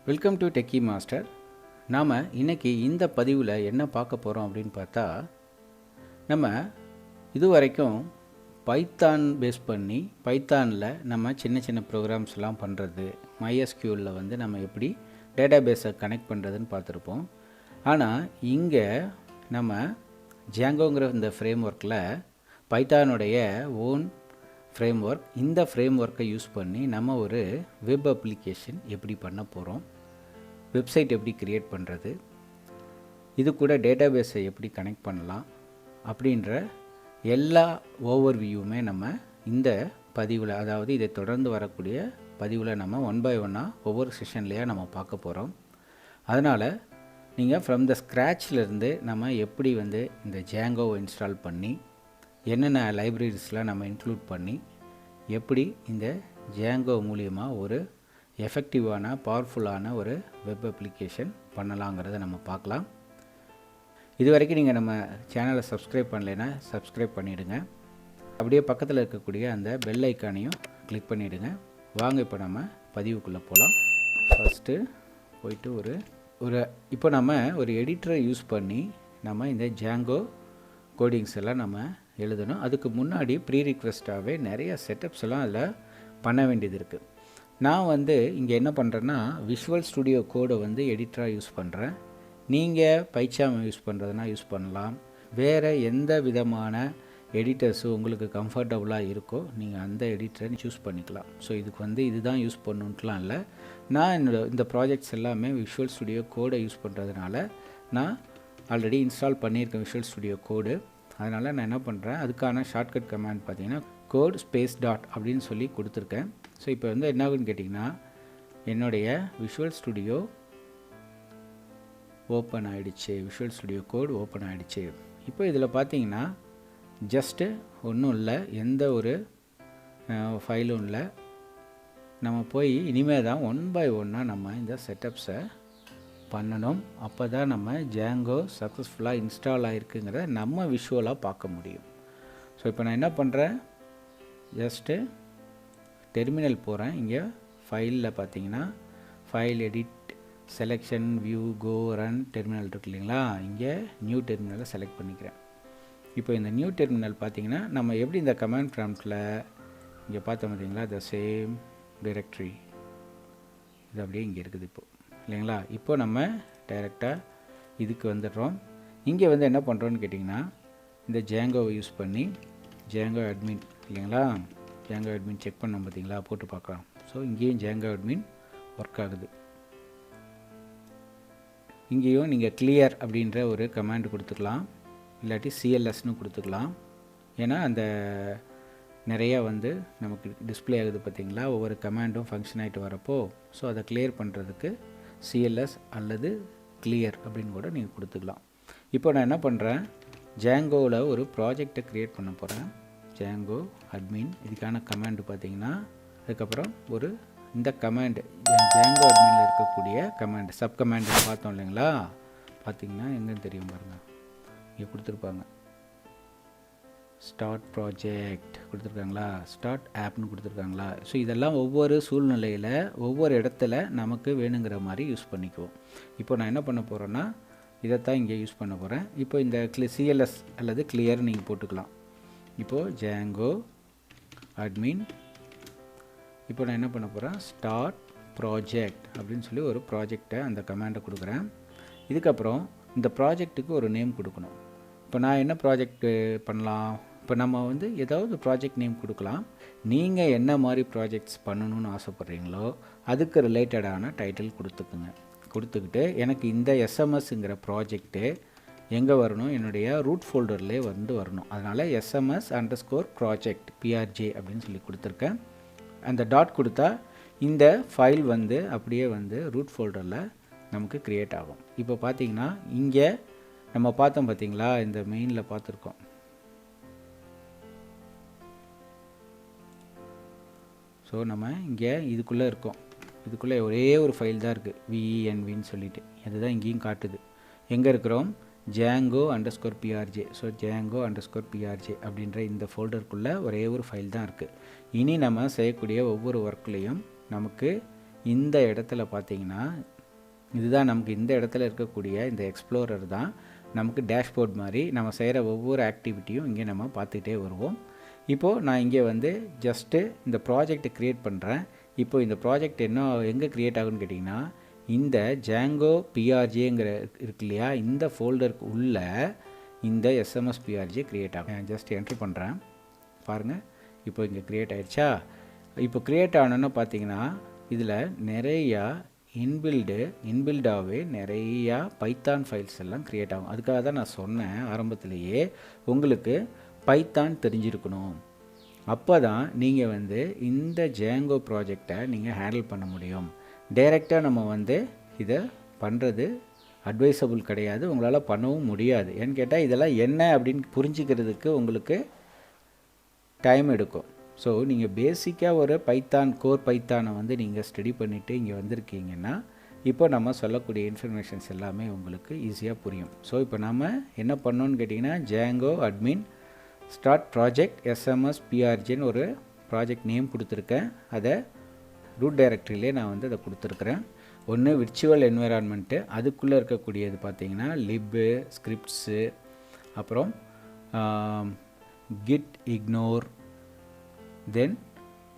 Welcome to techie master. நாம் இன்றைக்கி இந்த பதிவில் என்ன பார்க்க போகிறோம் அப்படின்னு பார்த்தா, நம்ம இதுவரைக்கும் பைத்தான் பேஸ் பண்ணி பைத்தானில் நம்ம சின்ன சின்ன ப்ரோக்ராம்ஸ்லாம் பண்ணுறது, MySQLில் வந்து நம்ம எப்படி டேட்டா பேஸை கனெக்ட் பண்ணுறதுன்னு பார்த்துருப்போம். ஆனால் இங்கே நம்ம ஜாங்கோங்கிற இந்த ஃப்ரேம் ஒர்க்கில் பைத்தானுடைய ஓன் ஃப்ரேம் ஒர்க், இந்த ஃப்ரேம் ஒர்க்கை யூஸ் பண்ணி நம்ம ஒரு வெப் அப்ளிகேஷன் எப்படி பண்ண போகிறோம், வெப்சைட் எப்படி க்ரியேட் பண்ணுறது, இது கூட டேட்டா பேஸை எப்படி கனெக்ட் பண்ணலாம் அப்படின்ற எல்லா ஓவர்வியூவுமே நம்ம இந்த பதிவில், அதாவது இதை தொடர்ந்து வரக்கூடிய பதிவில் நம்ம ஒன் பை ஒன்னாக ஒவ்வொரு செஷன்லேயே நம்ம பார்க்க போகிறோம். அதனால் நீங்கள் ஃப்ரம் த ஸ்க்ராட்ச்லேருந்து நம்ம எப்படி வந்து இந்த ஜாங்கோவை இன்ஸ்டால் பண்ணி என்னென்ன லைப்ரரிஸ்லாம் நம்ம இன்க்ளூட் பண்ணி எப்படி இந்த ஜாங்கோ மூலியமாக ஒரு எஃபெக்டிவான பவர்ஃபுல்லான ஒரு வெப் அப்ளிகேஷன் பண்ணலாங்கிறத நம்ம பார்க்கலாம். இது வரைக்கும் நீங்கள் நம்ம சேனலை சப்ஸ்கிரைப் பண்ணலைன்னா சப்ஸ்கிரைப் பண்ணிவிடுங்க. அப்படியே பக்கத்தில் இருக்கக்கூடிய அந்த பெல் ஐக்கானையும் கிளிக் பண்ணிவிடுங்க. வாங்க இப்போ நம்ம பதிவுக்குள்ளே போகலாம். ஃபஸ்ட்டு போயிட்டு இப்போ நம்ம ஒரு எடிட்டரை யூஸ் பண்ணி நம்ம இந்த ஜாங்கோ கோடிங்ஸ் எல்லாம் நம்ம எழுதணும். அதுக்கு முன்னாடி ப்ரீ ரிக்வெஸ்ட்டாகவே நிறைய செட்டப்ஸ் எல்லாம் அதில் பண்ண வேண்டியது இருக்குது. நான் வந்து இங்கே என்ன பண்ணுறேன்னா, விஷுவல் ஸ்டுடியோ கோடை வந்து எடிட்டராக யூஸ் பண்ணுறேன். நீங்கள் பைச்சாம் யூஸ் பண்ணுறதுனா யூஸ் பண்ணலாம். வேறு எந்த விதமான எடிட்டர்ஸு உங்களுக்கு கம்ஃபர்டபுளாக இருக்கோ நீங்கள் அந்த எடிட்டரை சூஸ் பண்ணிக்கலாம். ஸோ இதுக்கு வந்து இதுதான் யூஸ் பண்ணணுன்ட்டுலாம் இல்லை. நான் இந்த ப்ராஜெக்ட்ஸ் எல்லாமே விஷுவல் ஸ்டுடியோ கோடை யூஸ் பண்ணுறதுனால நான் ஆல்ரெடி இன்ஸ்டால் பண்ணியிருக்கேன் விஷுவல் ஸ்டுடியோ கோடு. அதனால் நான் என்ன பண்ணுறேன், அதுக்கான ஷார்ட்கட் கமாண்ட் பார்த்தீங்கன்னா கோட் ஸ்பேஸ் டாட் அப்படின்னு சொல்லி கொடுத்துருக்கேன். ஸோ இப்போ வந்து என்ன ஆகுன்னு கேட்டிங்கன்னா, என்னுடைய விஷுவல் ஸ்டுடியோ ஓப்பன் ஆகிடுச்சு, விஷுவல் ஸ்டுடியோ கோட் ஓப்பன் ஆகிடுச்சு. இப்போ இதில் பார்த்தீங்கன்னா ஜஸ்ட்டு ஒன்றும் இல்லை, எந்த ஒரு ஃபைலும் இல்லை. நம்ம போய் இனிமேல் தான் ஒன் பை ஒன்னாக நம்ம இந்த செட்டப்ஸை பண்ணணும். அப்போ தான் நம்ம ஜாங்கோ சக்ஸஸ்ஃபுல்லாக இன்ஸ்டால் ஆகிருக்குங்கிறத நம்ம விஷுவலாக பார்க்க முடியும். ஸோ இப்போ நான் என்ன பண்ணுறேன், ஜஸ்ட்டு டெர்மினல் போகிறேன். இங்கே ஃபைலில் பார்த்தீங்கன்னா ஃபைல், எடிட், செலெக்ஷன், வியூ, கோ, ரன், டெர்மினல் இருக்கு இல்லைங்களா. இங்கே நியூ டெர்மினலை செலக்ட் பண்ணிக்கிறேன். இப்போ இந்த நியூ டெர்மினல் பார்த்தீங்கன்னா நம்ம எப்படி இந்த கமாண்ட் ப்ராம்ப்டில் இங்கே பார்த்தோம் பார்த்தீங்களா, த சேம் டைரக்டரி இது அப்படியே இங்கே இருக்குது இப்போ இல்லைங்களா. இப்போ நம்ம டைரெக்டாக இதுக்கு வந்துடுறோம். இங்கே வந்து என்ன பண்ணுறோன்னு கேட்டிங்கன்னா, இந்த ஜாங்கோவை யூஸ் பண்ணி ஜாங்கோ அட்மின் இல்லைங்களா, ஜாங்கோ அட்மின் செக் பண்ணோம் பார்த்தீங்களா, போட்டு பார்க்கலாம். ஸோ இங்கேயும் ஜாங்கோ அட்மின் ஒர்க் ஆகுது. இங்கேயும் நீங்கள் கிளியர் அப்படின்ற ஒரு கமாண்ட் கொடுத்துக்கலாம், இல்லாட்டி சிஎல்எஸ்னு கொடுத்துக்கலாம். ஏன்னா அந்த நிறையா வந்து நமக்கு டிஸ்பிளே ஆகுது பார்த்தீங்களா, ஒவ்வொரு கமாண்டும் ஃபங்க்ஷன் ஆகிட்டு வரப்போ. ஸோ அதை கிளியர் பண்ணுறதுக்கு சிஎல்எஸ் அல்லது கிளியர் அப்படின்னு கூட நீங்கள் கொடுத்துக்கலாம். இப்போ நான் என்ன பண்ணுறேன், ஜாங்கோவில் ஒரு ப்ராஜெக்டை க்ரியேட் பண்ண போகிறேன். ஜாங்கோ அட்மின், இதுக்கான கமாண்டு பார்த்தீங்கன்னா, அதுக்கப்புறம் ஒரு இந்த கமாண்டு ஜாங்கோ அட்மினில் இருக்கக்கூடிய கமாண்டு சப் கமாண்டு பார்த்தோம் இல்லைங்களா. பார்த்தீங்கன்னா எங்கேன்னு தெரியும் பாருங்கள், இங்கே கொடுத்துருப்பாங்க ஸ்டார்ட் ப்ராஜெக்ட் கொடுத்துருக்காங்களா, ஸ்டார்ட் ஆப்னு கொடுத்துருக்காங்களா. ஸோ இதெல்லாம் ஒவ்வொரு சூழ்நிலையில் ஒவ்வொரு இடத்துல நமக்கு வேணுங்கிற மாதிரி யூஸ் பண்ணிக்குவோம். இப்போ நான் என்ன பண்ண போகிறேன்னா, இதைத்தான் இங்கே யூஸ் பண்ண போகிறேன். இப்போ இந்த சிஎல்எஸ் அல்லது கிளியர் நீங்கள் போட்டுக்கலாம். இப்போது ஜாங்கோ அட்மின், இப்போ நான் என்ன பண்ண போகிறேன், ஸ்டார்ட் ப்ராஜெக்ட் அப்படின்னு சொல்லி ஒரு ப்ராஜெக்டை அந்த கமாண்டை கொடுக்குறேன். இதுக்கப்புறம் இந்த ப்ராஜெக்ட்டுக்கு ஒரு நேம் கொடுக்கணும். இப்போ நான் என்ன ப்ராஜெக்ட் பண்ணலாம், இப்போ நம்ம வந்து ஏதாவது ப்ராஜெக்ட் நேம் கொடுக்கலாம். நீங்கள் என்ன மாதிரி ப்ராஜெக்ட்ஸ் பண்ணணும்னு ஆசைப்பட்றீங்களோ அதுக்கு ரிலேட்டடான டைட்டில் கொடுத்துக்கிட்டு எனக்கு இந்த எஸ்எம்எஸ்ங்கிற ப்ராஜெக்ட்டு எங்கே வரணும், என்னுடைய ரூட் ஃபோல்டர்லேயே வந்து வரணும். அதனால் SMS_project PRJ அப்படின்னு சொல்லி கொடுத்துருக்கேன். அந்த டாட் கொடுத்தா இந்த ஃபைல் வந்து அப்படியே வந்து ரூட் ஃபோல்டரில் நமக்கு க்ரியேட் ஆகும். இப்போ பார்த்தீங்கன்னா இங்கே நம்ம பார்த்தோம் பார்த்தீங்களா, இந்த மெயினில் பார்த்துருக்கோம். ஸோ நம்ம இங்கே இதுக்குள்ளே இருக்கோம். இதுக்குள்ளே ஒரே ஒரு ஃபைல் தான் இருக்குது, VENVன்னு சொல்லிட்டு. அதுதான் இங்கேயும் காட்டுது. எங்கே இருக்கிறோம், Django_PRJ. ஸோ Django_PRJ அப்படின்ற இந்த ஃபோல்டருக்குள்ளே ஒரே ஒரு ஃபைல் தான் இருக்குது. இனி நம்ம செய்யக்கூடிய ஒவ்வொரு ஒர்க்லேயும் நமக்கு இந்த இடத்துல பார்த்தீங்கன்னா இதுதான் நமக்கு இந்த இடத்துல இருக்கக்கூடிய இந்த எக்ஸ்ப்ளோரர் தான் நமக்கு டேஷ்போர்ட் மாதிரி நம்ம செய்கிற ஒவ்வொரு ஆக்டிவிட்டியும் இங்கே நம்ம பார்த்துக்கிட்டே வருவோம். இப்போது நான் இங்கே வந்து ஜஸ்ட்டு இந்த ப்ராஜெக்டை க்ரியேட் பண்ணுறேன். இப்போ இந்த ப்ராஜெக்ட் எங்கே க்ரியேட் ஆகுன்னு கேட்டிங்கன்னா, இந்த ஜாங்கோ பிஆர்ஜேங்கிற இருக்கு இல்லையா, இந்த ஃபோல்டருக்கு உள்ள இந்த எஸ்எம்எஸ் பிஆர்ஜே க்ரியேட் ஆகும். ஜஸ்ட் என்ட்ரு பண்ணுறேன், பாருங்கள் இப்போ இங்கே க்ரியேட் ஆகிடுச்சா. இப்போ க்ரியேட் ஆனோன்னு பார்த்தீங்கன்னா இதில் நிறையா இன்பில்டாகவே நிறையா பைத்தான் ஃபைல்ஸ் எல்லாம் க்ரியேட் ஆகும். அதுக்காக தான் நான் சொன்னேன் ஆரம்பத்திலேயே உங்களுக்கு பைத்தான் தெரிஞ்சிருக்கணும். அப்போ தான் நீங்கள் வந்து இந்த ஜாங்கோ ப்ராஜெக்டை நீங்கள் ஹேண்டில் பண்ண முடியும். டைரெக்டாக நம்ம வந்து இதை பண்ணுறது அட்வைசபிள் கிடையாது, உங்களால் பண்ணவும் முடியாது. ஏன்னு கேட்டால் இதெல்லாம் என்ன அப்படின்னு புரிஞ்சுக்கிறதுக்கு உங்களுக்கு டைம் எடுக்கும். ஸோ நீங்கள் பேசிக்காக ஒரு கோர் பைத்தானை வந்து நீங்கள் ஸ்டடி பண்ணிவிட்டு இங்கே வந்திருக்கீங்கன்னா இப்போ நம்ம சொல்லக்கூடிய இன்ஃபர்மேஷன்ஸ் எல்லாமே உங்களுக்கு ஈஸியாக புரியும். ஸோ இப்போ நம்ம என்ன பண்ணோன்னு கேட்டிங்கன்னா, Django admin start project SMS பிஆர்ஜின்னு ஒரு ப்ராஜெக்ட் நேம் கொடுத்துருக்கேன். அதை ரூட் டைரக்டரியிலே நான் வந்து அதை கொடுத்துருக்குறேன். ஒன்று விர்ச்சுவல் என்வைரான்மெண்ட்டு, அதுக்குள்ளே இருக்கக்கூடியது பார்த்திங்கன்னா லிப்பு, ஸ்கிரிப்ட்ஸு, அப்புறம் கிட் இக்னோர், தென்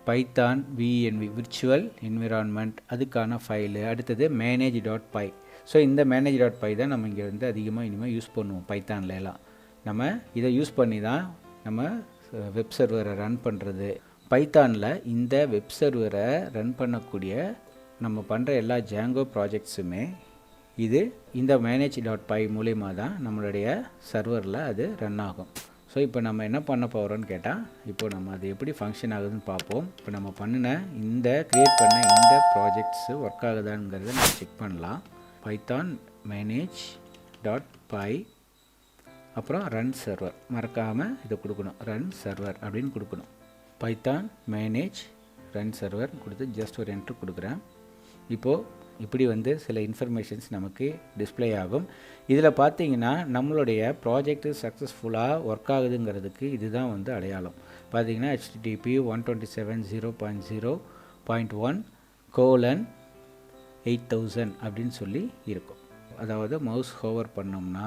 பைத்தான் விஎன்வி விர்ச்சுவல் என்விரான்மெண்ட் அதுக்கான ஃபைலு, அடுத்தது manage.py. ஸோ இந்த manage.py தான் நம்ம இங்கே வந்து அதிகமாக இனிமேல் யூஸ் பண்ணுவோம். பைத்தான்லாம் நம்ம இதை யூஸ் பண்ணி தான் நம்ம வெப் சர்வரை ரன் பண்ணுறது. பைத்தானில் இந்த வெப் சர்வரை ரன் பண்ணக்கூடிய நம்ம பண்ணுற எல்லா ஜாங்கோ ப்ராஜெக்ட்ஸுமே இந்த manage.py மூலயமா தான் நம்மளுடைய சர்வரில் அது ரன் ஆகும். ஸோ இப்போ நம்ம என்ன பண்ண போகிறோன்னு கேட்டால், இப்போ நம்ம அது எப்படி ஃபங்க்ஷன் ஆகுதுன்னு பார்ப்போம். இப்போ நம்ம க்ரியேட் பண்ண இந்த ப்ராஜெக்ட்ஸு ஒர்க் ஆகுதாங்கிறத நம்ம செக் பண்ணலாம். பைத்தான் manage.py அப்புறம் ரன் சர்வர், மறக்காமல் இதை கொடுக்கணும், ரன் சர்வர் அப்படின்னு கொடுக்கணும். பைத்தான் மேனேஜ் ரன் சர்வர் கொடுத்து ஜஸ்ட் ஒரு என்ட்ரு கொடுக்குறேன். இப்போது இப்படி வந்து சில இன்ஃபர்மேஷன்ஸ் நமக்கு டிஸ்பிளே ஆகும். இதில் பார்த்தீங்கன்னா நம்மளுடைய ப்ராஜெக்ட் சக்ஸஸ்ஃபுல்லாக ஒர்க் ஆகுதுங்கிறதுக்கு இதுதான் வந்து அடையாளம். பார்த்தீங்கன்னா HTTP 127.0.1:8000 அப்படின்னு சொல்லி இருக்கும். அதாவது மவுஸ் ஹோவர் பண்ணோம்னா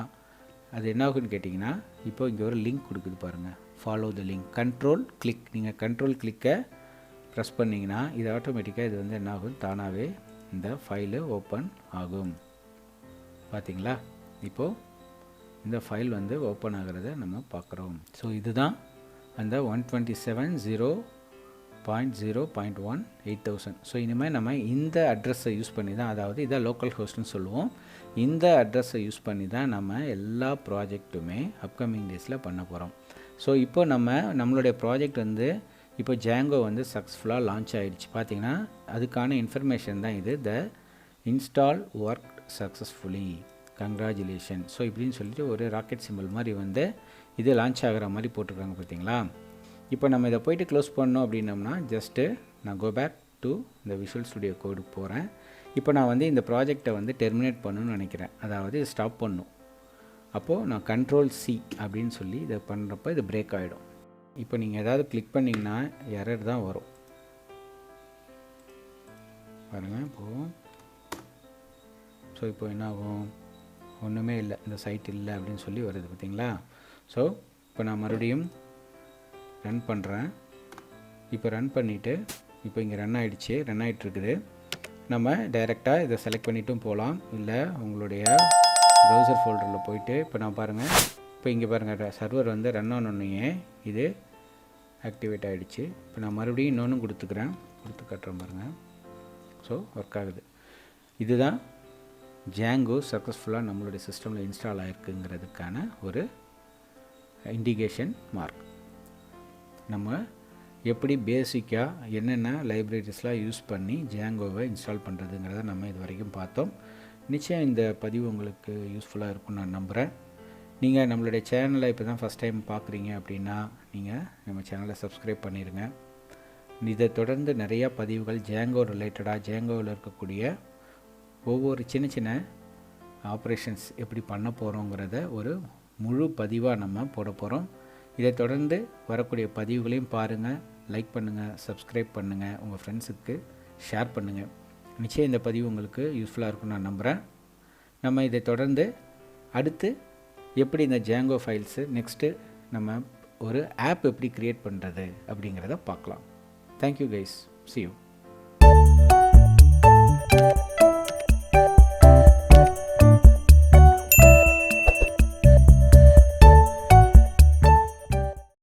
அது என்ன ஆகுன்னு கேட்டிங்கன்னா, இப்போ இங்கே ஒரு லிங்க் கொடுக்குது பாருங்கள், follow the link, control click. நீங்கள் கண்ட்ரோல் கிளிக்கை ப்ரெஸ் பண்ணிங்கன்னா இது ஆட்டோமேட்டிக்காக இது வந்து என்ன ஆகும், தானாகவே இந்த ஃபைலு ஓப்பன் ஆகும். பார்த்தீங்களா, இப்போது இந்த ஃபைல் வந்து ஓப்பன் ஆகிறத நம்ம பார்க்குறோம். ஸோ இதுதான் அந்த 127.0.1:8000. ஸோ இனிமேல் நம்ம இந்த அட்ரஸை யூஸ் பண்ணி தான், அதாவது இதை லோக்கல் ஹோஸ்ட்னு சொல்லுவோம், இந்த அட்ரஸை யூஸ் பண்ணி தான் நம்ம எல்லா ப்ராஜெக்ட்டுமே அப்கமிங் டேஸில் பண்ண போகிறோம். ஸோ இப்போ நம்மளுடைய ப்ராஜெக்ட் வந்து இப்போ ஜாங்கோ வந்து சக்ஸஸ்ஃபுல்லாக லான்ச் ஆகிடுச்சு. பார்த்திங்கன்னா அதுக்கான இன்ஃபர்மேஷன் தான் இது, the install work successfully, congratulation. So இப்படின்னு சொல்லிட்டு ஒரு ராக்கெட் சிம்பிள் மாதிரி வந்து இது லான்ச் ஆகிற மாதிரி போட்டிருக்காங்க பார்த்தீங்களா. இப்போ நம்ம இதை போய்ட்டு க்ளோஸ் பண்ணோம் அப்படின்னோம்னா, ஜஸ்ட்டு நான் கோ பேக் டு இந்த விஷுவல் ஸ்டுடியோ கோடுக்கு போகிறேன். இப்போ நான் வந்து இந்த ப்ராஜெக்டை வந்து டெர்மினேட் பண்ணணும்னு நினைக்கிறேன், அதாவது ஸ்டாப் பண்ணணும். அப்போது நான் Ctrl+C அப்படின்னு சொல்லி இதை பண்ணுறப்போ இது பிரேக் ஆகிடும். இப்போ நீங்கள் ஏதாவது கிளிக் பண்ணிங்கன்னா எரர் தான் வரும் பாருங்கள். இப்போது ஸோ இப்போ என்ன ஆகும், ஒன்றுமே இல்லை, இந்த சைட் இல்லை அப்படின்னு சொல்லி வருது பார்த்தீங்களா. ஸோ இப்போ நான் மறுபடியும் ரன் பண்ணுறேன். இப்போ ரன் பண்ணிவிட்டு இப்போ இங்கே ரன் ஆகிட்டுருக்குது. நம்ம டைரெக்டாக இதை செலக்ட் பண்ணிட்டும் போகலாம், இல்லை உங்களுடைய ப்ரௌசர் ஃபோல்டரில் போயிட்டு இப்போ நான் பாருங்கள், இப்போ இங்கே பாருங்கள் சர்வர் வந்து ரன் ஆனோடனே இது ஆக்டிவேட் ஆகிடுச்சு. இப்போ நான் மறுபடியும் இன்னொன்று கொடுத்து கட்டுறேன் பாருங்கள். ஸோ ஒர்க் ஆகுது. இதுதான் ஜாங்கோ சக்ஸஸ்ஃபுல்லாக நம்மளுடைய சிஸ்டமில் இன்ஸ்டால் ஆகிருக்குங்கிறதுக்கான ஒரு இண்டிகேஷன் மார்க். நம்ம எப்படி பேசிக்காக என்னென்ன லைப்ரரிஸ்லாம் யூஸ் பண்ணி ஜாங்கோவை இன்ஸ்டால் பண்ணுறதுங்கிறத நம்ம இது வரைக்கும் பார்த்தோம். நிச்சயம் இந்த பதிவு உங்களுக்கு யூஸ்ஃபுல்லாக இருக்கும்னு நான் நம்புகிறேன். நீங்கள் நம்மளுடைய சேனலை இப்போ தான் ஃபஸ்ட் டைம் பார்க்குறீங்க அப்படின்னா நீங்கள் நம்ம சேனலை சப்ஸ்கிரைப் பண்ணிடுங்க. இதை தொடர்ந்து நிறையா பதிவுகள் ஜாங்கோ ரிலேட்டடாக, ஜாங்கோவில் இருக்கக்கூடிய ஒவ்வொரு சின்ன சின்ன ஆப்ரேஷன்ஸ் எப்படி பண்ண போகிறோங்கிறத ஒரு முழு பதிவாக நம்ம போட போகிறோம். இதை தொடர்ந்து வரக்கூடிய பதிவுகளையும் பாருங்கள், லைக் பண்ணுங்கள், சப்ஸ்கிரைப் பண்ணுங்கள், உங்கள் ஃப்ரெண்ட்ஸுக்கு ஷேர் பண்ணுங்கள். நிச்சயம் இந்த பதிவு உங்களுக்கு யூஸ்ஃபுல்லாக இருக்கும்னு நான் நம்புகிறேன். நம்ம இதை தொடர்ந்து அடுத்து எப்படி இந்த Django ஃபைல்ஸு நெக்ஸ்ட்டு நம்ம ஒரு ஆப் எப்படி க்ரியேட் பண்ணுறது அப்படிங்கிறத பார்க்கலாம். Thank you guys. See you.